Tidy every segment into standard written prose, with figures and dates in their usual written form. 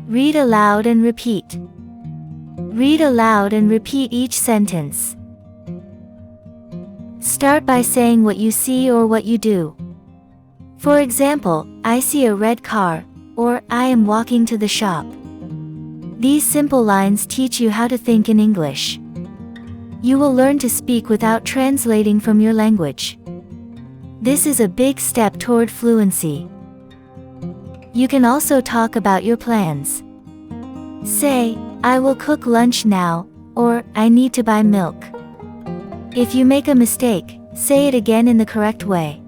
Read aloud and repeat. Read aloud and repeat each sentence. Start by saying what you see or what you do. For example, I see a red car, or I am walking to the shop. These simple lines teach you how to think in English. You will learn to speak without translating from your language. This is a big step toward fluency. You can also talk about your plans. Say, I will cook lunch now, or I need to buy milk. If you make a mistake, say it again in the correct way.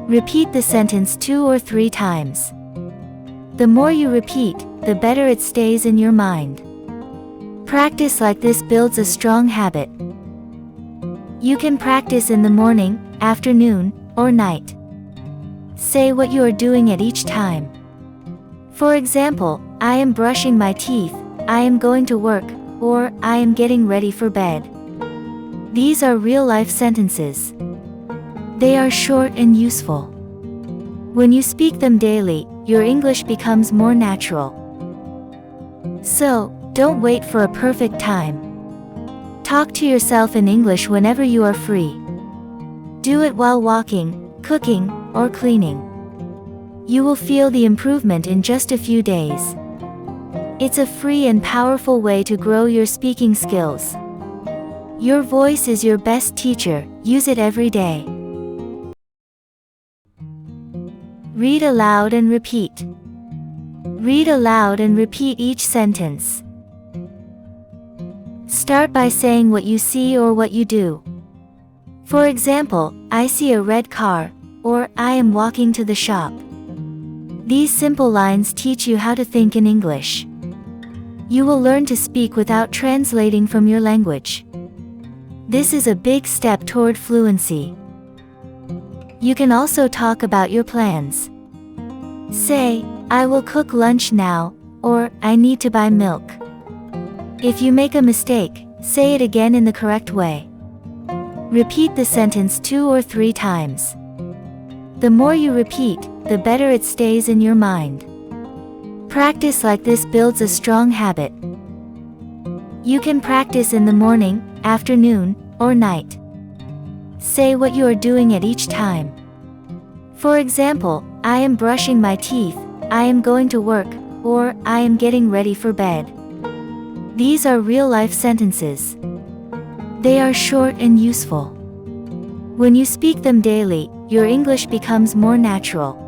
Repeat the sentence 2 or 3 times. The more you repeat, the better it stays in your mind. Practice like this builds a strong habit. You can practice in the morning, afternoon, or night. Say what you are doing at each time. For example, I am brushing my teeth, I am going to work, or I am getting ready for bed. These are real-life sentences. They are short and useful. When you speak them daily, your English becomes more natural. So, don't wait for a perfect time. Talk to yourself in English whenever you are free. Do it while walking, cooking, or cleaning. You will feel the improvement in just a few days. It's a free and powerful way to grow your speaking skills. Your voice is your best teacher, use it every day. Read aloud and repeat. Read aloud and repeat each sentence. Start by saying what you see or what you do. For example, I see a red car, or I am walking to the shop. These simple lines teach you how to think in English. You will learn to speak without translating from your language. This is a big step toward fluency. You can also talk about your plans. Say, I will cook lunch now, or I need to buy milk. If you make a mistake, say it again in the correct way. Repeat the sentence 2 or 3 times. The more you repeat, the better it stays in your mind. Practice like this builds a strong habit. You can practice in the morning, afternoon, or night. Say what you are doing at each time. For example, I am brushing my teeth, I am going to work, or I am getting ready for bed. These are real-life sentences. They are short and useful. When you speak them daily, your English becomes more natural.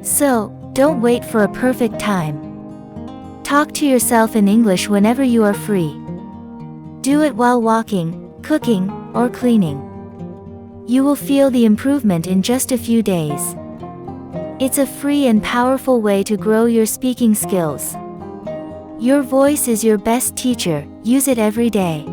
So, don't wait for a perfect time. Talk to yourself in English whenever you are free. Do it while walking, cooking, or cleaning. You will feel the improvement in just a few days. It's a free and powerful way to grow your speaking skills. Your voice is your best teacher, use it every day.